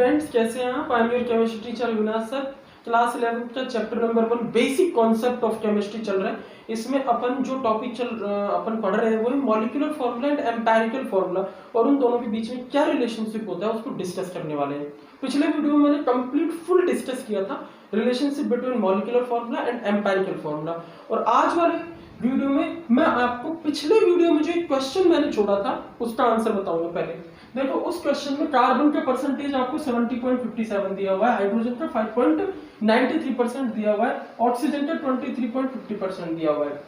Students, कैसे हैं आप? I am your chemistry teacher Avinash sir. Class 11 का chapter number 1 basic concept of chemistry चल रहा है। इसमें अपन जो टॉपिक अपन पढ़ रहे हैं वो है molecular formula and empirical formula, और उन दोनों के बीच में क्या रिलेशनशिप होता है उसको डिस्कस करने वाले हैं। पिछले वीडियो में मैंने कंप्लीट फुल डिस्कस किया था relationship between molecular formula and empirical formula, और आज वाले वीडियो में मैं आपको पिछले वीडियो में जो एक क्वेश्चन मैंने छोड़ा था उसका आंसर बताऊंगा। पहले देखो, उस क्वेश्चन में कार्बन का परसेंटेज आपको 70.57 दिया हुआ है, हाइड्रोजन का 5.93% दिया हुआ है, ऑक्सीजन का 23.50% दिया हुआ है।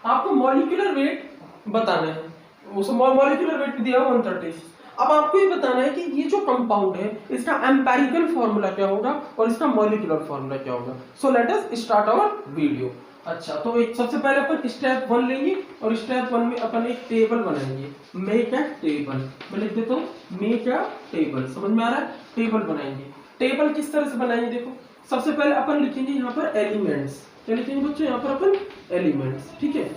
आपको मॉलिक्यूलर वेट बताना है, उस मॉलिक्यूलर वेट दिया हुआ 130। अब आपको ये बताना है कि ये जो कंपाउंड है इसका एम्पेरिकल फॉर्मूला क्या होगा और इसका मॉलिक्यूलर फॉर्मूला क्या होगा। So let us start our video. अच्छा, तो एक सबसे पहले अपन स्टेप 1 लेंगे और स्टेप 1 में अपन एक टेबल बनाएंगे। मेक अ टेबल, मैं लिख देता हूं मेक अ टेबल। समझ में आ रहा है? टेबल बनाएंगे। टेबल किस तरह से बनाएंगे? देखो, सबसे पहले अपन लिखेंगे यहाँ पर एलिमेंट्स। क्या लिखेंगे बच्चों? यहाँ पर अपन एलिमेंट्स, ठीक है।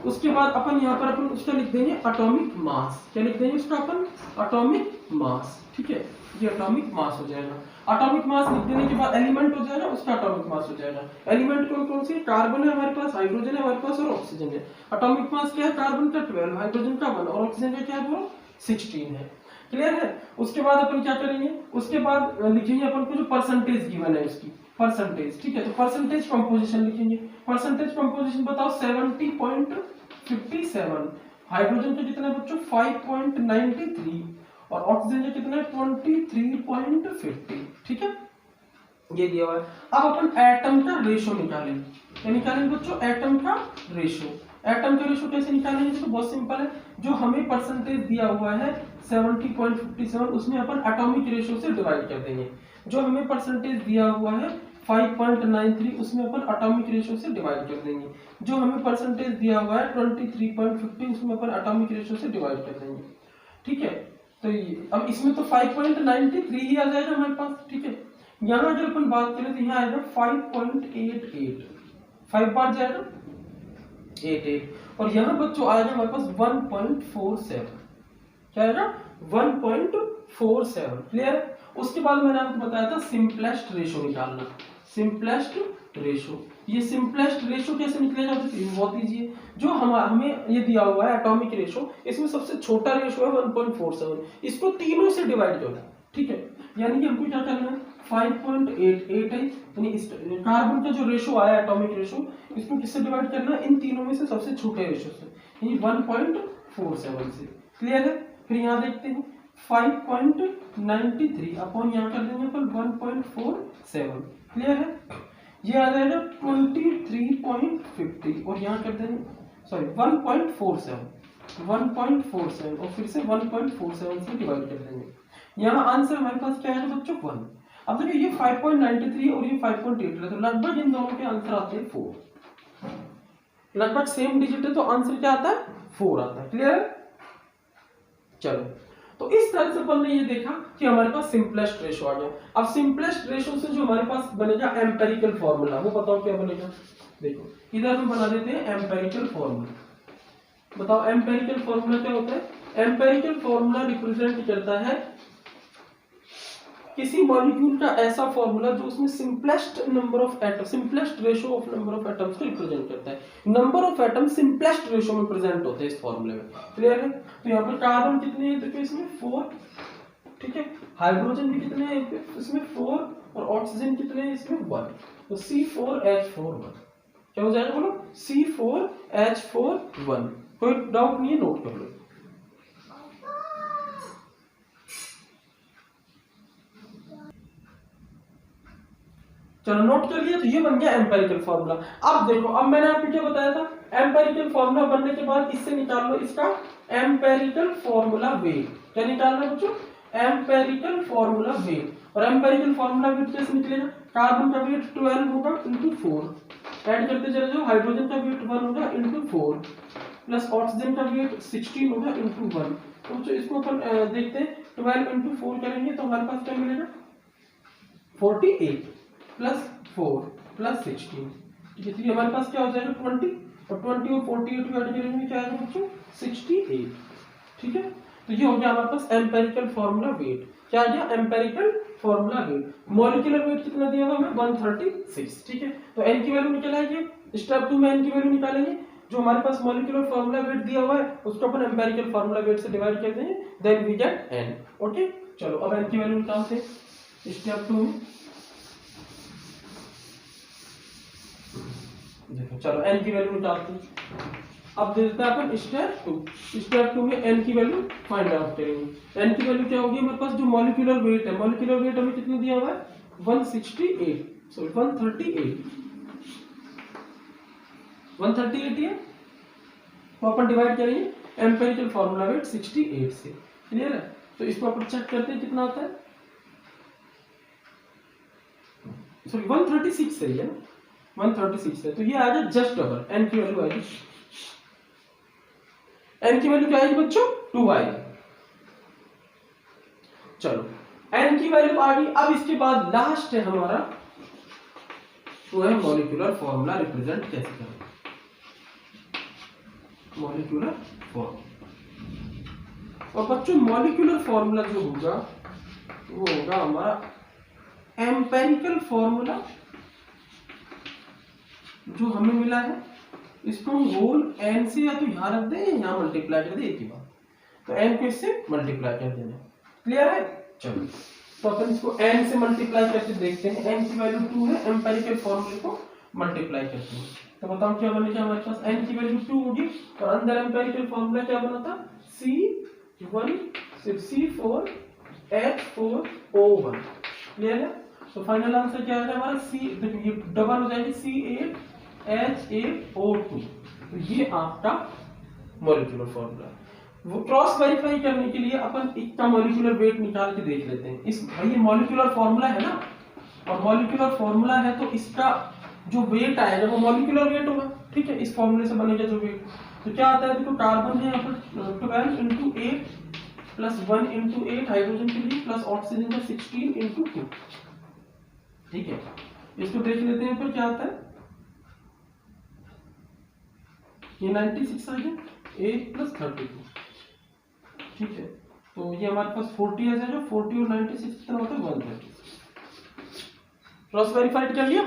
उसके बाद अपन यहाँ पर अपन उसका लिख देंगे एटॉमिक मास। क्या लिख देंगे उसका? अपन एटॉमिक मास, ठीक है। ये एटॉमिक मास हो जाएगा। एटॉमिक मास लिख देने के बाद एलिमेंट हो जाएगा, उसका एटॉमिक मास हो जाएगा। एलिमेंट कौन कौन से? कार्बन है हमारे पास, हाइड्रोजन है हमारे पास और ऑक्सीजन है। एटॉमिक मास क्या है? कार्बन का 12, हाइड्रोजन का 1 और ऑक्सीजन का क्या है? वो 16 है। क्लियर है? उसके बाद अपन क्या करेंगे? उसके बाद लिखेंगे अपन को जो परसेंटेज गिवन है उसकी परसेंटेज, ठीक है। तो परसेंटेज कंपोजिशन लिखेंगे। परसेंटेज कंपोजिशन बताओ। 70.57, हाइड्रोजन का कितना है बच्चों? 5.93 और ऑक्सीजन का कितना है? 23.50, ठीक है। ये दिया हुआ है। अब अपन एटम का रेशो निकालेंगे। क्या निकालेंगे बच्चों? एटम का रेशो। एटम का रेशो कैसे निकालेंगे? तो बहुत सिंपल है। जो हमें परसेंटेज दिया हुआ है 70.57, उसमें अपन एटॉमिक रेशो से डिवाइड कर देंगे। जो हमें परसेंटेज दिया हुआ है 5.93, उसमें अपन एटॉमिक रेशो से डिवाइड कर देंगे। जो हमें परसेंटेज दिया हुआ है 23.50, उसमें अपन एटॉमिक रेशो से डिवाइड कर देंगे, ठीक है। तो ये अब इसमें तो 5.93 ही आ जाएगा हमारे पास, ठीक है। यहाँ अगर अपन बात करें तो यहाँ आएगा 5.88, 5 बार जाएगा 88, और यहाँ बच्चों आएगा हमारे पास 1.47। क्या आएगा? 1.47। क्लियर है? उसके बाद मैंने आपको बताया था सिंपलेस्ट रेशो निकालना। सिंपलेस्ट रेशो, ये सिंपलेस्ट रेशो कैसे निकलेगा? बहुत इजी है। जो हमें ये दिया हुआ है एटॉमिक रेशो, इसमें सबसे छोटा रेशो है 1.47। इसको तीनों से डिवाइड करना, ठीक है। यानी कि हमको क्या करना है? 5.88 है, यानी कार्बन का जो रेशो आया एटॉमिक रेशो, इसको किससे डिवाइड करना है? इन तीनों में से सबसे छोटे रेशो से, यानी 1.47 से। क्लियर है? फिर यहाँ देखते हैं 5.93 अपॉन यहाँ कर देंगे अपन 1.47। क्लियर है? ये आ जाएगा 23.50 और यहाँ कर देंगे 1.47 और फिर से 1.47 से डिवाइड कर देंगे। यहाँ आंसर हमारे पास क्या है बच्चों? 1। अब देखिए ये 5.93 और ये 5.8 है, तो लगभग इन दोनों के आंसर आते हैं 4। लगभग सेम डिजिट है तो आंसर क्या आता है? 4 आता है। क्लियर है? चलो, तो इस तरह से अपन ने ये देखा कि हमारे पास सिंपलेस्ट रेशो आ गया। अब सिंपलेस्ट रेशो से जो हमारे पास बनेगा एम्पेरिकल फॉर्मूला, वो बताओ क्या बनेगा? देखो, इधर हम बना देते हैं एम्पेरिकल फॉर्मूला। बताओ एम्पेरिकल फॉर्मूला क्या होता है? एम्पेरिकल फॉर्मूला रिप्रेजेंट करता है किसी मॉलिक्यूल का ऐसा फॉर्मूला जो उसमें simplest number of atom, simplest ratio of number of atoms को रिप्रेजेंट करता है। Number of atom simplest ratio में प्रेजेंट होते हैं इस फॉर्मूले में। क्लियर है? तो यहाँ पर कार्बन कितने हैं? देखो इसमें 4, ठीक है। हाइड्रोजन भी कितने हैं इसमें? 4 और ऑक्सीजन कितने हैं इसमें? 1। तो C4H41 क्या हो जाएगा? बोलो C4H41। कोई डाउट नहीं है? नोट कर लो। चलो नोट कर लिया। तो ये बन गया एम्पेरिकल फॉर्मूला। अब देखो, अब मैंने आपको क्या बताया था? एम्पेरिकल फॉर्मूला बनने के बाद इससे निकाल लो इसका एम्पेरिकल फॉर्मूला वेट। क्या निकालना है बच्चों? Empirical formula wait. और एम्पेरिकल फॉर्मूला वेट कैसे निकलेगा? कार्बन का वेट 12 होगा इंटू 4, ऐड करते चले जाओ। हाइड्रोजन का वेट 1 होगा इंटू 4, प्लस ऑक्सीजन का वेट 16 होगा इंटू 1। तो इसको अपन देखते हैं, 12 इंटू 4 करेंगे तो हमारे पास क्या मिलेगा? 48 प्लस 4 प्लस 16, ठीक है। तो हमारे पास क्या हो जाएगा? 20, और 20 और 48 को ऐड करेंगे क्या आएगा बच्चों? 68, ठीक है। तो ये हो गया हमारे पास एम्पेरिकल फॉर्मूला वेट। क्या आ गया, empirical formula wait. Molecular weight कितना दिया हुआ हमें, 136, ठीक है। तो n की वैल्यू निकल आएगी। स्टेप 2 में n की वैल्यू निकालेंगे, जो हमारे पास मॉलिक्यूलर फॉर्मूला वेट दिया हुआ है उसको अपन एम्पेरिकल फॉर्मूला वेट से डिवाइड कर देंगे, then we get n। Okay, चलो अब n की वैल्यू निकालते हैं स्टेप 2 में। देखो चलो n की वैल्यू निकालते हैं। अब देखते हैं अपन स्टेप 2। स्टेप 2 में n की वैल्यू फाइंड आउट करेंगे। n की वैल्यू क्या होगी हमारे पास, जो मॉलिक्यूलर वेट है, मॉलिक्यूलर वेट हमें कितना दिया हुआ है, 168, सॉरी 138 है। तो अपन डिवाइड करेंगे एम्पेरिकल फॉर्मूला वेट 68 से। क्लियर है? तो इसको अपन चेक करते हैं कितना आता है, सॉरी 136 सही है, 136 है। तो ये आ जाए जस्ट डबल, n की वैल्यू आएगी, n की वैल्यू क्या आएगी बच्चों, 2 आएगी। चलो n की वैल्यू आ गई। अब इसके बाद लास्ट है हमारा, वो है मॉलिक्यूलर फॉर्मूला रिप्रेजेंट कैसे करें। मॉलिक्यूलर फॉर्मूला, और बच्चों मॉलिक्यूलर फॉर्मूला जो होगा वो होगा हमारा एम्पेरिकल फॉर्मूला जो हमें मिला है, इसको हम होल n से या तो यहां रख दें या मल्टीप्लाई कर दें एक ही बात, तो n को इससे मल्टीप्लाई कर देना। क्लियर है? चलो तो अपन इसको n से मल्टीप्लाई करके देखते हैं। n की वैल्यू 2 है, एम्पेरिकल फॉर्मूले को मल्टीप्लाई करते हैं तो बताओ क्या बनेगा हमारे पास, n की वैल्यू 2 होगी और अंदर एम्पेरिकल फॉर्मूला क्या बना था, C1 C4H4O1। क्लियर है? तो फाइनल आंसर क्या है हमारा, C, देखो ये डबल हो जाएगी C8H8O2। तो ये आपका मॉलिक्यूलर फॉर्मूला। वो क्रॉस वेरीफाई करने के लिए अपन इसका मॉलिक्यूलर वेट निकाल के देख लेते हैं। इस भाई ये मॉलिक्यूलर फॉर्मूला है ना, और मॉलिक्यूलर फॉर्मूला है तो इसका जो वेट आएगा वो मॉलिक्यूलर वेट होगा, ठीक है। इस फॉर्मूले से बनेगा जो वेट, तो क्या आता है, देखो कार्बन है यहाँ पर 12 × 8 प्लस 1 × 8 हाइड्रोजन के लिए प्लस ऑक्सीजन का 16 × 2, ठीक है। इसको देख लेते हैं पर क्या आता है, ये 96 आ गया, 8 + 32, ठीक है। तो ये हमारे पास 40 है, जो 40 और 96 कितना होता है, 130। क्रॉस वेरीफाइड कर लिया,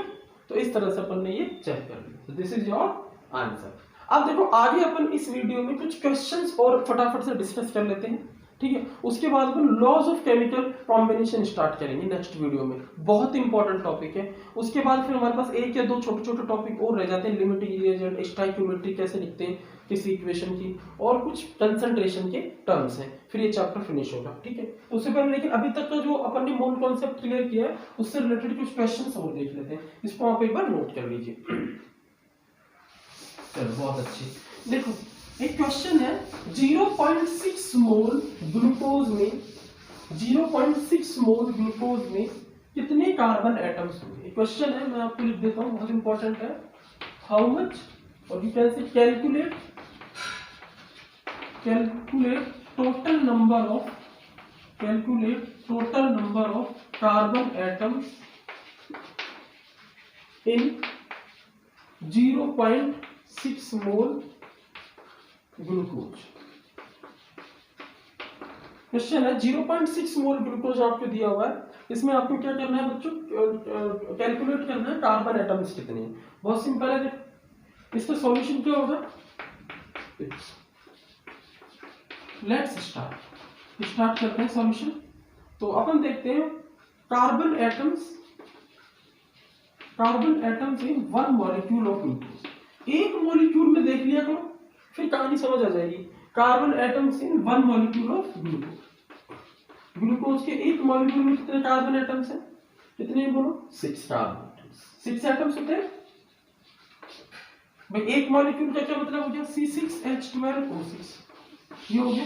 तो इस तरह से अपन ने ये चेक कर लिया। तो दिस इज योर आंसर। अब देखो आगे अपन इस वीडियो में कुछ क्वेश्चंस और फटाफट से डिस्कस कर लेते हैं, ठीक है। उसके बाद अपन laws of chemical combination start करेंगे नेक्स्ट वीडियो में, बहुत इंपॉर्टेंट टॉपिक है। उसके बाद फिर हमारे पास एक या दो छोटे छोटे टॉपिक और रह जाते हैं, लिमिटिंग रिएजेंट, स्टोइकियोमेट्री कैसे लिखते हैं किसी इक्वेशन की, और कुछ कंसंट्रेशन के टर्म्स हैं, फिर ये चैप्टर फिनिश होगा, ठीक है। उससे पहले लेकिन अभी तक का जो अपन ने मूल कॉन्सेप्ट क्लियर किया है उससे रिलेटेड कुछ क्वेश्चंस और देख लेते हैं, इसको आप एक बार नोट कर लीजिए। चलो बहुत अच्छी, देखो एक क्वेश्चन है, 0.6 मोल ग्लूकोज में 0.6 मोल ग्लूकोज में कितने कार्बन एटम्स होंगे। क्वेश्चन है, मैं आपको लिख देता हूं, बहुत इंपॉर्टेंट है। हाउ मच, और you can say calculate total number of carbon atoms in 0.6 mole glucose. Question है 0.6 मोल ग्लूकोज आपको दिया हुआ है, इसमें आपको क्या करना है बच्चों, कैलकुलेट करना है कार्बन एटम्स कितने हैं। बहुत सिंपल है, इसका सॉल्यूशन क्या होगा, लेट्स स्टार्ट करते हैं सॉल्यूशन। तो अपन देखते हैं carbon atoms in 1 molecule of glucose. एक मॉलिक्यूल में देख लिया करो, फिर कहानी समझ आ जाएगी। Carbon atoms in 1 molecule of glucose. Glucose के एक मॉलिक्यूल में कितने कार्बन एटम्स हैं, कितने बोलो, 6 कार्बन, 6 एटम्स होते हैं भाई। एक मॉलिक्यूल का क्या मतलब हो गया, C6H12O6, ये हो गया।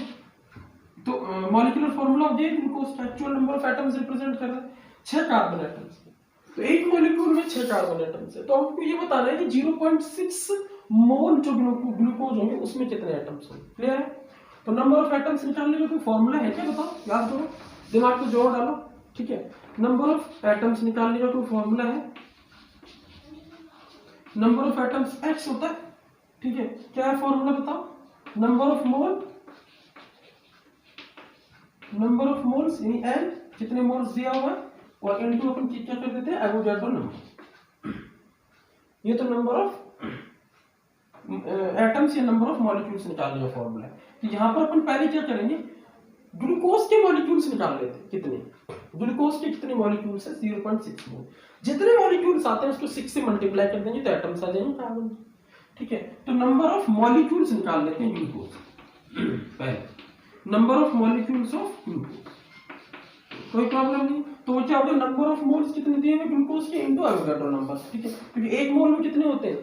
तो मॉलिक्यूलर फॉर्मूला हो गया ग्लूकोज का, actual number of atoms represent कर रहा है 6 कार्बन एटम्स। तो एक मॉलिक्यूल में 6 कार्बन एटम्स है, तो आपको ये बताना है कि 0.6 मोल जो ग्लूकोज होंगे उसमें कितने एटम्स होंगे। क्लियर है? तो नंबर ऑफ एटम्स निकालने का कोई फॉर्मूला है क्या, बताओ, याद करो, दिमाग को जोड़ डालो, ठीक है। नंबर ऑफ एटम्स निकालने का कोई फॉर्मूला है, नंबर ऑफ एटम्स x होता है, ठीक है। क्या है फॉर्मूला बताओ, नंबर ऑफ मोल्स यानी n कितने मोल्स दिया हुआ है, और इनटू अपन क्या कर देते हैं, एवोगाड्रो नंबर। ये तो नंबर ऑफ एटम्स या नंबर ऑफ मॉलिक्यूल्स निकालने का फॉर्मूला है। तो यहाँ पर अपन पहले क्या करेंगे, ग्लूकोज के मॉलिक्यूल्स निकाल लेते हैं। कितने ग्लूकोज के कितने मॉलिक्यूल्स है, 0.6 मोल। जितने मॉलिक्यूल्स आते हैं उसको 6 से मल्टीप्लाई कर देंगे तो एटम्स आ जाएंगे कार्बन। ठीक है, तो नंबर ऑफ मॉलिक्यूल्स निकाल लेते हैं ग्लूकोज। पहले number of molecules of glucose, कोई प्रॉब्लम नहीं। तो क्या होगा, नंबर ऑफ मोल्स कितने दिए हुए ग्लूकोज के इनटू एवोगाड्रो नंबर। ठीक है, क्योंकि एक मोल में कितने होते हैं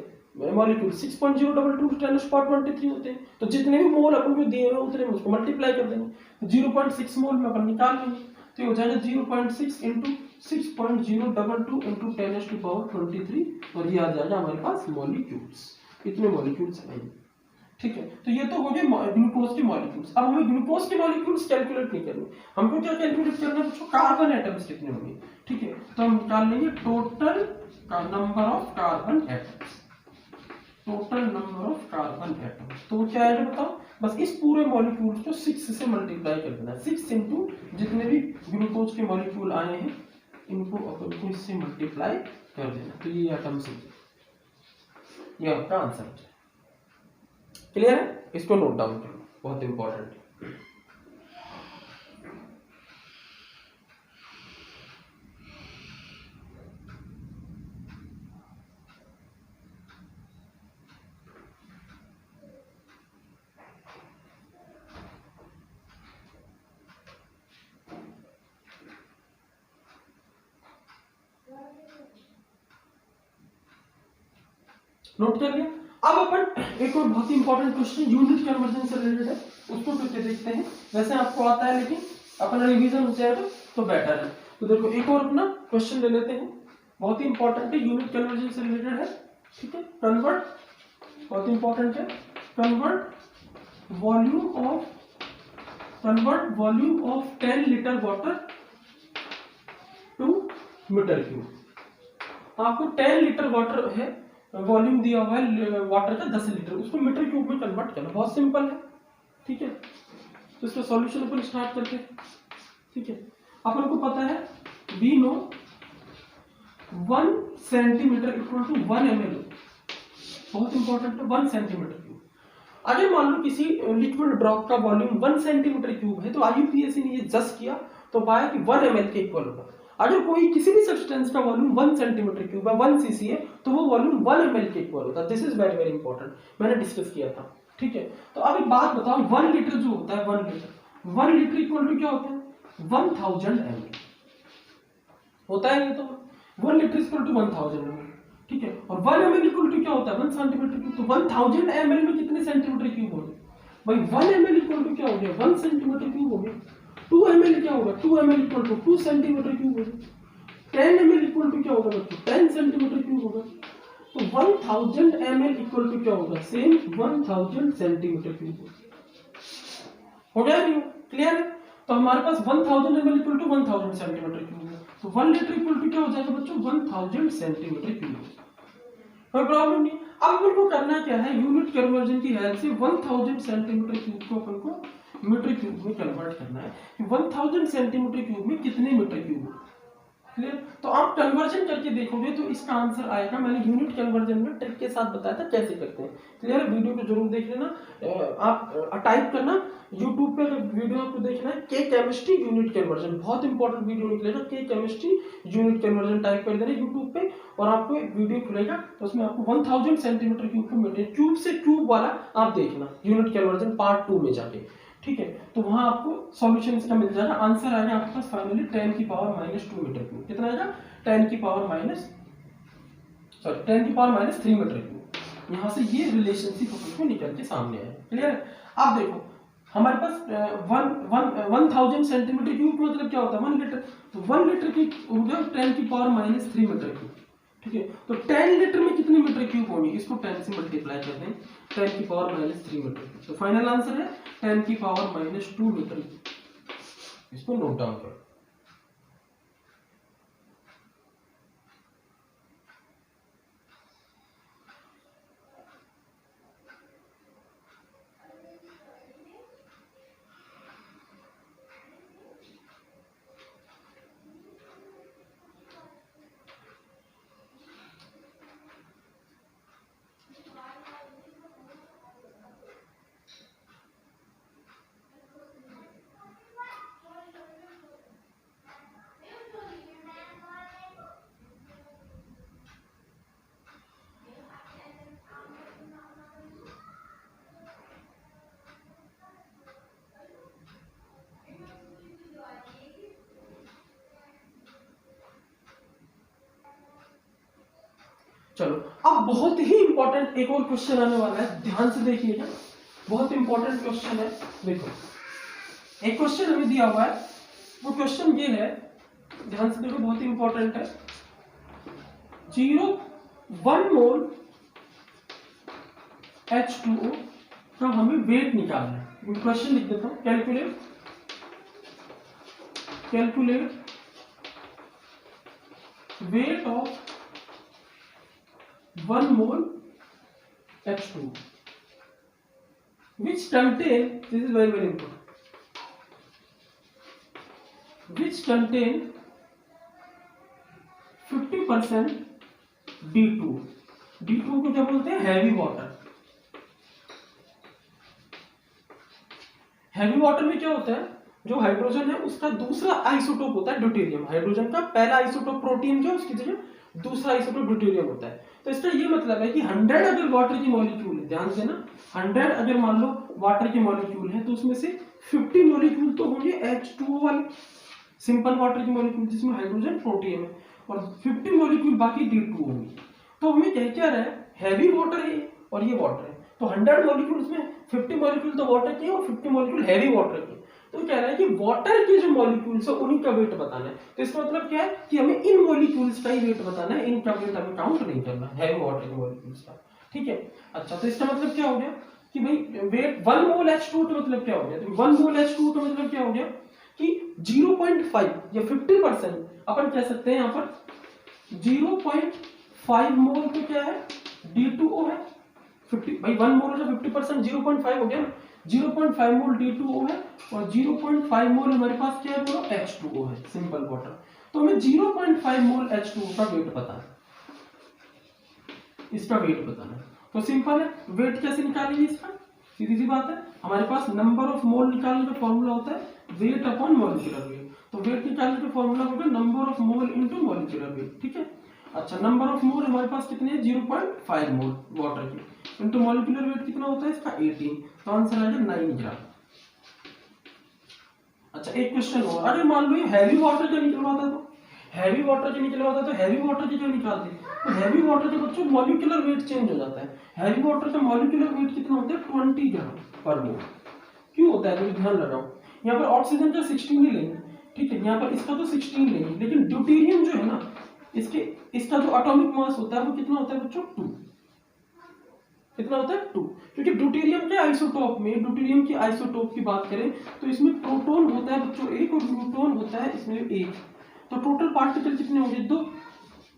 मॉलिक्यूल, 6.022 × 10⁻23 होते हैं। तो जितने भी मोल अपन को दिए हुए उतने में उसको मल्टीप्लाई कर देंगे। 0.6 मोल में अपन निकाल लेंगे, तो ये हो जाएगा 0.6 × 6.022 × 10⁻23, और ये आ जाएगा हमारे पास मॉलिक्यूल्स। इतने मॉलिक्यूल्स हैं। ठीक है, तो ये तो हो गए ग्लूकोज के मॉलिक्यूल्स। अब हमें ग्लूकोज के मॉलिक्यूल्स कैलकुलेट नहीं करने, हमको क्या कैलकुलेट करना है बच्चों, कार्बन एटम्स कितने होंगे। ठीक है, तो हम निकाल लेंगे total number of carbon atoms, total number of carbon atoms. तो क्या आएगा बताओ, बस इस पूरे मॉलिक्यूल को 6 से मल्टीप्लाई कर देना। 6 इंटू जितने भी ग्लूकोज के मॉलिक्यूल आए हैं इनको अपन को इससे मल्टीप्लाई कर देना, तो ये एटम्स है, ये आपका आंसर है। क्लियर है, इसको नोट डाउन करो, बहुत इंपॉर्टेंट है। नोट कर लिया। अब अपन एक और बहुत ही इंपॉर्टेंट क्वेश्चन यूनिट कन्वर्जन से रिलेटेड है, उसको करके देखते हैं। वैसे आपको आता है लेकिन अपना रिवीजन हो जाएगा तो बेटर है। तो देखो एक और अपना क्वेश्चन ले लेते हैं, बहुत ही इंपॉर्टेंट है, यूनिट कन्वर्जन से रिलेटेड है। ठीक है, कन्वर्ट, बहुत इंपॉर्टेंट है, convert volume of 10 litre water to metre cube. आपको 10 लीटर वाटर है, वॉल्यूम दिया हुआ है वाटर का 10 लीटर, उसको मीटर क्यूब में कन्वर्ट करना, बहुत सिंपल है। ठीक है, तो इसका सॉल्यूशन अपन स्टार्ट करते हैं। ठीक है, अपन को पता है we know 1 centimetre equal to 1 ml, बहुत इंपॉर्टेंट है, 1 सेंटीमीटर क्यूब। अगर मान लो किसी लिक्विड ड्रॉप का वॉल्यूम 1 सेंटीमीटर क्यूब है, तो IUPAC ने ये जस्ट किया तो पाया कि 1 ml के इक्वल होगा। अगर कोई किसी भी सब्सटेंस का वॉल्यूम 1 सेंटीमीटर क्यूब है, 1 cc है, तो वो वॉल्यूम 1 ml के इक्वल होता है। This is very very important, मैंने डिस्कस किया था। ठीक है, तो अब एक बात बताओ, 1 लीटर जो होता है, 1 लीटर इक्वल टू क्या होता है, 1000 ml होता है। ये तो 1 लीटर इक्वल टू 1000 ml। ठीक है, और 1 ml इक्वल टू क्या होता है, 1 सेंटीमीटर क्यूब। तो 1000 ml में कितने सेंटीमीटर क्यूब होंगे भाई, 1 ml इक्वल टू क्या हो गया, 1 सेंटीमीटर क्यूब हो गया। 2 ml क्या होगा, 2 ml equal to 2 centimetre cube होगा। 10 ml इक्वल टू क्या होगा बच्चों, 10 सेंटीमीटर क्यूब होगा। तो 1000 ml इक्वल टू क्या होगा, सेम 1000 सेंटीमीटर क्यूब हो गया। नहीं क्लियर है, तो हमारे पास 1000 ml equal to 1000 centimetre cube है। तो 1 लीटर इक्वल टू क्या हो जाएगा बच्चों, 1000 सेंटीमीटर क्यूब। कोई प्रॉब्लम नहीं। अब अपन को करना क्या है, यूनिट कन्वर्जन की हेल्प से 1000 सेंटीमीटर क्यूब को अपन को मीटर क्यूब में कन्वर्ट करना है। 1000 सेंटीमीटर क्यूब में कितने मीटर क्यूब, क्लियर। तो आप कन्वर्जन करके देखोगे तो इसका आंसर आएगा। मैंने यूनिट कन्वर्जन में ट्रिक के साथ बताया था कैसे करते हैं, क्लियर। वीडियो को जरूर देख लेना, आप टाइप करना यूट्यूब पे, वीडियो आपको देखना है के केमिस्ट्री यूनिट कन्वर्जन, बहुत इंपॉर्टेंट वीडियो निकलेगा। के केमिस्ट्री यूनिट कन्वर्जन टाइप कर देना यूट्यूब पे और आपको एक वीडियो खुलेगा, तो उसमें आपको 1000 सेंटीमीटर क्यूब को मीटर क्यूब से क्यूब वाला आप देखना, यूनिट कन्वर्जन पार्ट 2 में जाके। ठीक है, तो वहां आपको सॉल्यूशन इसका मिल जाएगा। आंसर आएगा आपके पास फाइनली 10 की पावर -2 मीटर क्यूब। कितना आएगा, 10 की पावर -3 मीटर क्यूब। यहां से ये रिलेशनशिप को निकल के सामने आया, क्लियर है। अब देखो हमारे पास 1000 सेंटीमीटर क्यूब मतलब क्या होता है, 1 लीटर। तो 1 लीटर की हो गया 10 की पावर -3 मीटर क्यूब। ठीक है, तो 10 लीटर में कितने मीटर क्यूब होंगे, इसको 10 से मल्टीप्लाई कर दें, 10 की पावर -3 मीटर क्यूब। तो फाइनल आंसर है 10 की पावर -2 मीटर क्यूब। इसको नोट डाउन करो। चलो अब बहुत ही इंपॉर्टेंट एक और क्वेश्चन आने वाला है, ध्यान से देखिएगा, बहुत इंपॉर्टेंट क्वेश्चन है। देखो एक क्वेश्चन हमें दिया हुआ है, वो क्वेश्चन ये है, ध्यान से देखो, बहुत ही इंपॉर्टेंट है। 1 मोल H2O का हमें वेट निकालना है। क्वेश्चन लिख देता हूं, calculate weight of 1 mole H2 which contain, this is very very important, which contain 50% D2। D2 को क्या बोलते हैं? Heavy water. हैवी वाटर में क्या होता है, जो हाइड्रोजन है उसका दूसरा आइसोटोप होता है ड्यूटेरियम। हाइड्रोजन का पहला आइसोटोप प्रोटीन क्या, उसकी जगह दूसरा आइसोटोप ड्यूटेरियम होता है। तो इसका ये मतलब है कि 100 अगर वाटर की मॉलिक्यूल है, ध्यान से ना, 100 अगर मान लो वाटर की मॉलिक्यूल है, तो उसमें से 50 मॉलिक्यूल तो होंगे H2O वाले सिंपल वाटर की मॉलिक्यूल जिसमें हाइड्रोजन प्रोटीन है, और 50 मॉलिक्यूल बाकी D2 होंगे। तो हमें क्या क्या रहा है, हैवी वाटर है और ये वाटर है, तो 100 मॉलिक्यूल्स में 50 मॉलिक्यूल तो वाटर के और 50 मॉलिक्यूल हैवी वाटर के। तो कह रहा है कि वाटर के जो मॉलिक्यूल्स है उन्हीं का वेट बताना है। तो इसका मतलब क्या है कि हमें इन मॉलिक्यूल्स का ही वेट बताना है, इनका वेट हमें काउंट नहीं करना है, हैवी वाटर के मॉलिक्यूल्स का। ठीक है, अच्छा, तो इसका मतलब क्या हो गया कि भाई वेट 1 मोल H2 का मतलब क्या हो गया, तो 1 मोल H2 का मतलब क्या हो गया कि 0.5 या 50% अपन कह सकते हैं यहाँ पर 0.5 मोल तो क्या है, D2O है। 50 भाई 1 मोल का 50% 0.5 हो गया ना, 0.5 मोल D2O है और 0.5 मोल हमारे पास क्या है, बोलो H2O है, सिंपल वाटर। तो हमें 0.5 मोल H2O का वेट पता है, इसका वेट बताना है। तो सिंपल है, वेट कैसे निकालेंगे इसका, सीधी सी बात है, हमारे पास नंबर ऑफ मोल निकालने का फॉर्मूला होता है वेट अपॉन मॉलिक्यूलर वेट। तो वेट निकालने का फॉर्मूला होगा number of mole into molecular wait. ठीक है, अच्छा, नंबर ऑफ मोल हमारे पास कितने हैं, 0.5 मोल वाटर की, इनटू मॉलिक्यूलर वेट कितना होता है इसका, 18। तो आंसर आ जाएगा 9 ग्राम। अच्छा, एक क्वेश्चन और, अगर मान लो ये हैवी वाटर का निकलवाता, तो हैवी वाटर के निकलवाता तो हैवी वाटर के क्यों निकालते, तो हैवी वाटर के बच्चों मॉलिक्यूलर वेट चेंज हो जाता है। हैवी वाटर का मॉलिक्यूलर वेट कितना होता है, 20 ग्राम पर मोल। क्यों होता है, तो ध्यान लगाओ, यहाँ पर ऑक्सीजन का 16 ही लेंगे, ठीक है, यहाँ पर इसका तो 16 लेंगे, लेकिन ड्यूटेरियम जो है ना, इसका जो एटॉमिक मास होता है वो कितना होता है बच्चों, 2। कितना होता है, 2, क्योंकि ड्यूटेरियम के आइसोटोप में, ड्यूटेरियम की आइसोटोप की बात करें तो इसमें प्रोटॉन होता है बच्चों 1 और न्यूट्रॉन होता है इसमें 1। तो टोटल पार्टिकल कितने होंगे, 2।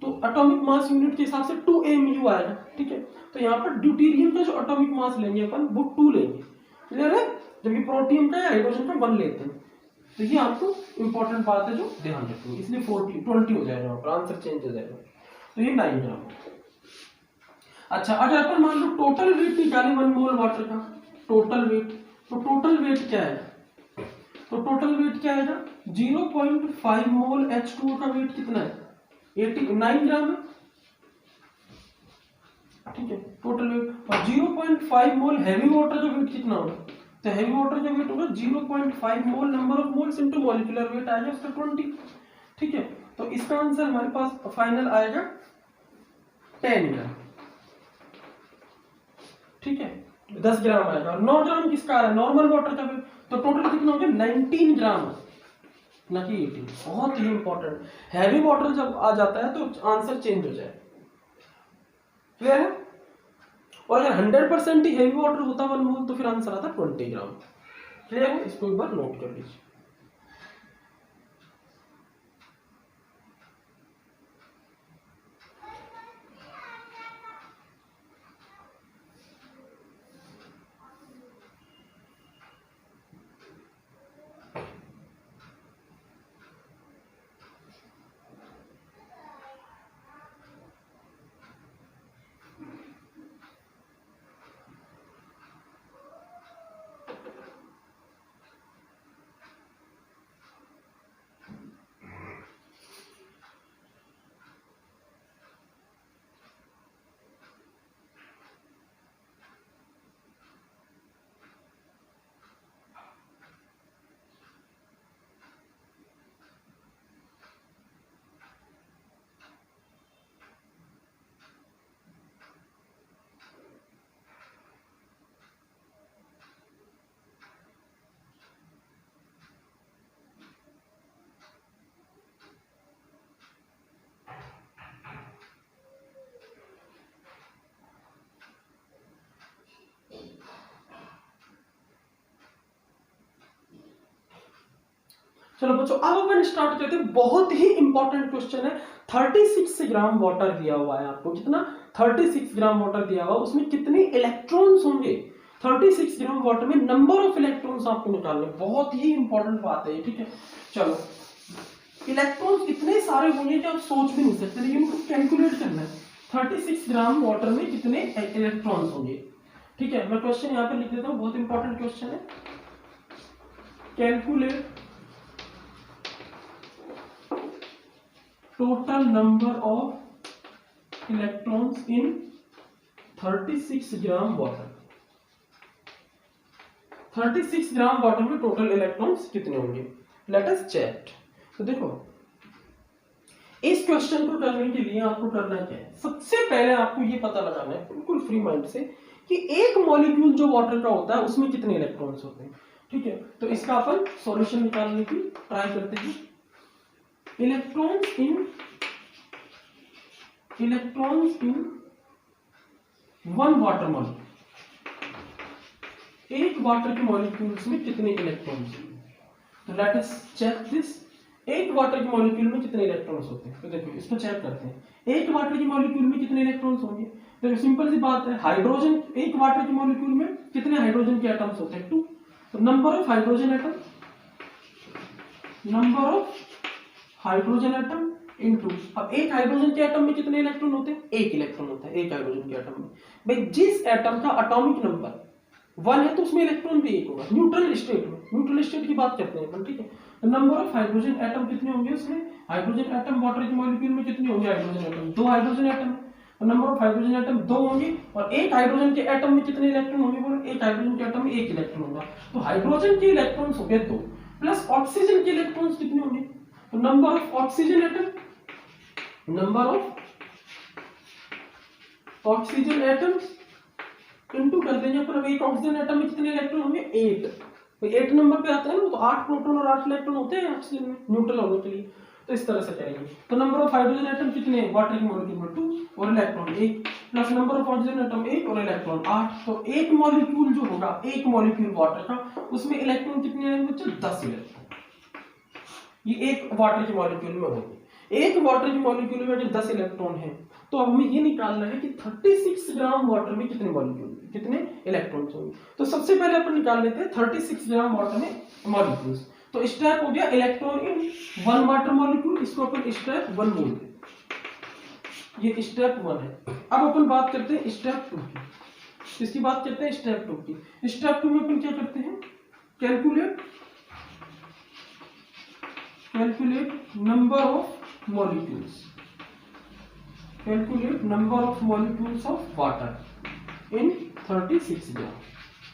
तो एटॉमिक मास यूनिट के हिसाब से 2 mu आएगा। ठीक है, तो यहाँ पर ड्यूटेरियम का जो एटॉमिक मास लेंगे अपन वो 2 लेंगे, क्लियर है, जबकि प्रोटियम का या हाइड्रोजन का 1 लेते हैं। तो ये आपको इंपॉर्टेंट बात है जो ध्यान रखनी, इसलिए 20 हो जाएगा, आंसर चेंज हो जाएगा। तो ये 9 ग्राम। अच्छा, अगर अपन मान लो टोटल वेट निकाले 1 मोल वाटर का, टोटल वेट, तो टोटल वेट क्या है, तो टोटल वेट क्या आएगा, 0.5 मोल H2O का वेट कितना है, 89 ग्राम है। ठीक है, टोटल वेट, और 0.5 मोल हैवी वाटर का वेट कितना होगा, तो हैवी वाटर का वेट होगा 0.5 mole number of moles into molecular weight आएगा उसका 20। ठीक है, तो इसका आंसर हमारे पास फाइनल आएगा 10 ग्राम। ठीक है, 10 ग्राम आएगा, और 9 ग्राम किसका आ रहा है, नॉर्मल वाटर का वेट। तो टोटल कितना हो गया, 19 ग्राम, ना कि 18। बहुत ही इंपॉर्टेंट, हैवी वाटर जब आ जाता है तो आंसर चेंज हो जाए, क्लियर है। और अगर 100% ही हैवी वाटर होता 1 मोल तो फिर आंसर आता 20 ग्राम, क्लियर है, इसको एक बार नोट कर लीजिए। चलो बच्चों अब अपन स्टार्ट करते हैं, बहुत ही इंपॉर्टेंट क्वेश्चन है। 36 ग्राम वाटर दिया हुआ है आपको, कितना 36 ग्राम वाटर दिया हुआ, उसमें कितने इलेक्ट्रॉन्स होंगे। 36 ग्राम वाटर में नंबर ऑफ इलेक्ट्रॉन्स आपको निकालने, बहुत ही इंपॉर्टेंट बात है, ठीक है। चलो इलेक्ट्रॉन्स इतने सारे होंगे कि आप सोच भी नहीं सकते, लेकिन उनको कैलकुलेट करना है 36 ग्राम वाटर में कितने इलेक्ट्रॉन्स होंगे, ठीक है। मैं क्वेश्चन यहाँ पे लिख देता हूँ, बहुत इंपॉर्टेंट क्वेश्चन है। Calculate total number of electrons in 36 gram water. 36 gram water में टोटल इलेक्ट्रॉन्स कितने होंगे, लेट अस चेक। तो देखो इस क्वेश्चन को करने के लिए आपको करना क्या है, सबसे पहले आपको ये पता लगाना है बिल्कुल फ्री माइंड से कि एक मॉलिक्यूल जो वाटर का होता है उसमें कितने इलेक्ट्रॉन्स होते हैं, ठीक है। तो इसका अपन सॉल्यूशन निकालने की ट्राई करते हैं। Electrons in one water molecule, एक वाटर के मॉलिक्यूल्स में कितने इलेक्ट्रॉन्स हैं। तो लेट अस चेक दिस, एक वाटर के मॉलिक्यूल में कितने इलेक्ट्रॉन्स होते हैं। तो देखो इसको चेक करते हैं, एक वाटर के मॉलिक्यूल में कितने इलेक्ट्रॉन्स होंगे। तो सिंपल सी बात है, हाइड्रोजन, एक वाटर के मॉलिक्यूल में कितने हाइड्रोजन के एटम्स होते हैं, 2। तो number of hydrogen atom, number of hydrogen atom into, अब एक हाइड्रोजन के एटम में कितने इलेक्ट्रॉन होते हैं, एक इलेक्ट्रॉन होता है एक हाइड्रोजन के एटम में। भाई जिस एटम का एटॉमिक नंबर 1 है तो उसमें इलेक्ट्रॉन भी एक होगा, न्यूट्रल स्टेट में, न्यूट्रल स्टेट की बात करते हैं अपन, ठीक है। तो नंबर ऑफ हाइड्रोजन एटम कितने होंगे उसमें, हाइड्रोजन एटम वाटर के मॉलिक्यूल में कितने होंगे, हाइड्रोजन एटम, 2 हाइड्रोजन एटम है, तो नंबर ऑफ हाइड्रोजन एटम 2 होंगे। और एक हाइड्रोजन के एटम में कितने इलेक्ट्रॉन होंगे, बोलो एक हाइड्रोजन के एटम में एक इलेक्ट्रॉन होगा। तो हाइड्रोजन के इलेक्ट्रॉन्स हो गए 2, प्लस ऑक्सीजन के इलेक्ट्रॉन्स कितने होंगे, तो number of oxygen atom, number of oxygen atom into कर देंगे अपन, अब एक ऑक्सीजन एटम में कितने इलेक्ट्रॉन होंगे, 8। तो 8 नंबर पे आता है ना, तो 8 प्रोटॉन और 8 इलेक्ट्रॉन होते हैं ऑक्सीजन में न्यूट्रल होने के लिए। तो इस तरह से करेंगे। तो नंबर ऑफ हाइड्रोजन एटम कितने, वाटर के मॉलिक्यूल में 2 और electron 1, plus number of oxygen atom 1 और इलेक्ट्रॉन 8। तो एक मॉलिक्यूल जो होगा, एक मॉलिक्यूल वाटर का, उसमें इलेक्ट्रॉन कितने आएंगे बच्चों, 10 इलेक्ट्रॉन। ये एक वाटर के मॉलिक्यूल में होंगे, एक वाटर के मॉलिक्यूल में अगर 10 इलेक्ट्रॉन है, तो अब हमें ये निकालना है कि 36 ग्राम वाटर में कितने मॉलिक्यूल, कितने इलेक्ट्रॉन्स होंगे। तो सबसे पहले अपन निकाल लेते हैं 36 ग्राम वाटर में मॉलिक्यूल्स। तो स्टेप हो गया इलेक्ट्रॉन इन 1 वाटर मॉलिक्यूल, इसको अपन स्टेप 1 बोलते हैं, ये स्टेप 1 है। अब अपन बात करते हैं स्टेप 2 की, इसकी बात करते हैं स्टेप 2 की। स्टेप 2 में अपन क्या करते हैं, calculate number of molecules, calculate number of molecules of water in 36 ग्राम।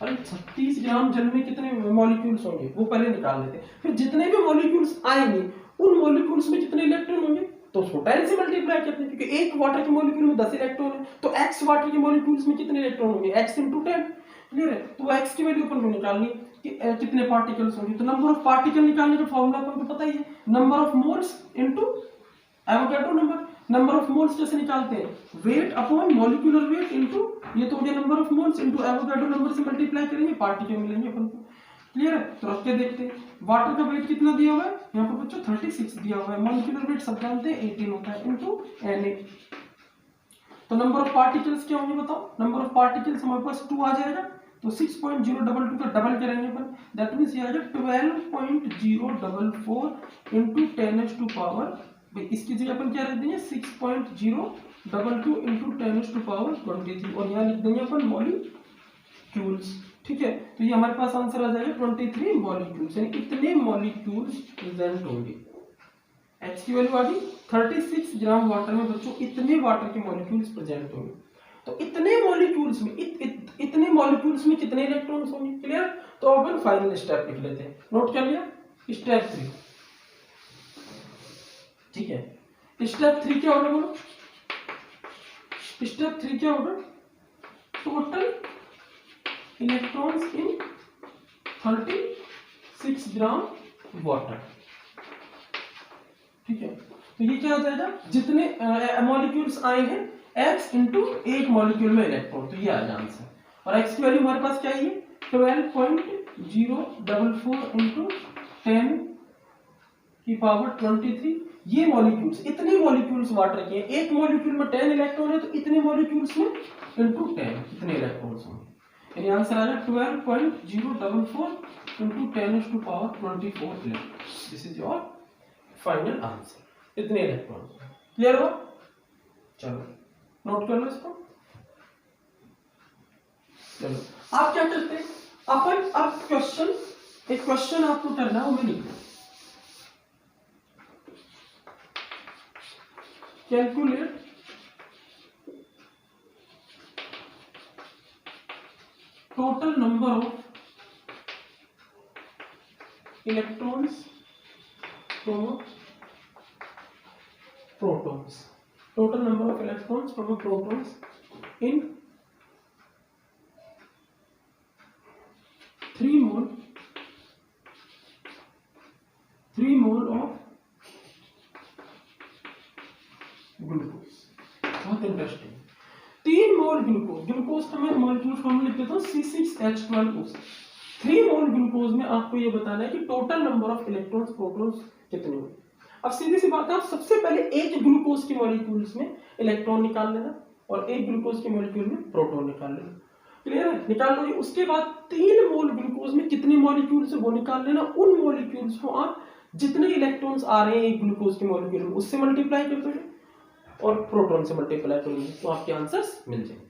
अरे 36 ग्राम जल में कितने मॉलिक्यूल्स होंगे वो पहले निकाल लेते हैं, फिर जितने भी मॉलिक्यूल्स आएंगे उन मॉलिक्यूल्स में कितने इलेक्ट्रॉन होंगे, तो उसको 10 से मल्टीप्लाई करते हैं, क्योंकि एक वाटर के मॉलिक्यूल में 10 इलेक्ट्रॉन है, तो x वाटर के मॉलिक्यूल्स में कितने इलेक्ट्रॉन होंगे, x × 10, क्लियर है। तो x की वैल्यू अपन को निकालनी कि कितने पार्टिकल्स होंगे। तो नंबर ऑफ पार्टिकल निकालने का फॉर्मूला अपन को पता ही है, number of moles into Avogadro number. Number of moles कैसे निकालते हैं, weight upon molecular weight into, ये तो हो गया number of moles into Avogadro number से मल्टीप्लाई करेंगे, पार्टिकल मिलेंगे अपन को, क्लियर है। तो रख के देखते हैं, वाटर का वेट कितना दिया हुआ है यहाँ पर बच्चों, 36 दिया हुआ है, मॉलिक्यूलर वेट सब जानते हैं 18 होता है, इनटू Na। तो नंबर ऑफ पार्टिकल्स क्या होंगे बताओ, नंबर ऑफ पार्टिकल्स हमारे पास 2 आ जाएगा, तो 6.022 का डबल करेंगे अपन, दैट मींस ये आ जाएगा 12.044 इनटू 10⁻⁴, भाई इसकी जगह अपन क्या रख देंगे 6.022 इनटू 10⁻23, और यहाँ लिख देंगे अपन मॉलिक्यूल्स, ठीक है। तो ये हमारे पास आंसर आ जाएगा 23 मॉलिक्यूल्स, यानी इतने मॉलिक्यूल्स प्रेजेंट होंगे। H की वैल्यू आ गई 36 ग्राम वाटर में बच्चों इतने वाटर के मॉलिक्यूल्स प्रेजेंट होंगे। तो इतने मॉलिक्यूल्स में इतने मॉलिक्यूल्स में कितने इलेक्ट्रॉन्स होंगे, क्लियर। तो अपन फाइनल स्टेप लिख लेते हैं, नोट कर लिया, स्टेप 3, ठीक है। स्टेप 3 क्या होगा बोलो, स्टेप 3 क्या होगा, total electrons in 36 gram water, ठीक है। तो ये क्या हो जाएगा, जितने मॉलिक्यूल्स आए हैं x इंटू एक मॉलिक्यूल में इलेक्ट्रॉन, तो ये आ जाए आंसर। और x की वैल्यू हमारे पास क्या है, 12.044 इंटू की पावर 23 ये मॉलिक्यूल्स, इतने मॉलिक्यूल्स वाटर के हैं, एक मॉलिक्यूल में 10 इलेक्ट्रॉन है तो इतने मॉलिक्यूल्स में इनटू 10 कितने इलेक्ट्रॉन्स होंगे, यानी आंसर आ जाए 12.044 into 10 to power 24 electron. This is your final answer, इतने इलेक्ट्रॉन। क्लियर हो? चलो नोट कर लो इसको। चलो आप क्या करते हैं, अपन अब क्वेश्चन, एक क्वेश्चन आपको करना है, वो मैं लिखूं, calculate total number of electrons from protons, total number of electrons from protons in 3 mole of glucose. बहुत इंटरेस्टिंग, 3 मोल ग्लूकोज, ग्लूकोज का मैं मॉलिक्यूल फॉर्मूला लिख देता हूं C6H12O6। 3 मोल ग्लूकोज में आपको ये बताना है कि total number of electrons protons कितने हुए। अब सीधी सी बात है, आप सबसे पहले एक ग्लूकोज के मॉलिक्यूल्स में इलेक्ट्रॉन निकाल लेना और एक ग्लूकोज के मॉलिक्यूल में प्रोटॉन निकाल लेना। क्लियर है? निकाल लो। उसके बाद 3 मोल ग्लूकोज में कितने मॉलिक्यूल्स है वो निकाल लेना। उन मॉलिक्यूल्स को आप जितने इलेक्ट्रॉन्स आ रहे हैं एक ग्लूकोज के मॉलिक्यूल में उससे मल्टीप्लाई कर दोगे और प्रोटॉन से मल्टीप्लाई करोगे तो आपके आंसर्स मिल जाएंगे।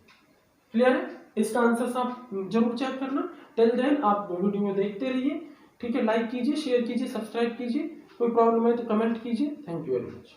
क्लियर है? इसका आंसर्स आप जरूर चेक करना। टिल देन आप वीडियो में देखते रहिए, ठीक है? लाइक कीजिए, शेयर कीजिए, सब्सक्राइब कीजिए। कोई प्रॉब्लम है तो कमेंट कीजिए। Thank you very much.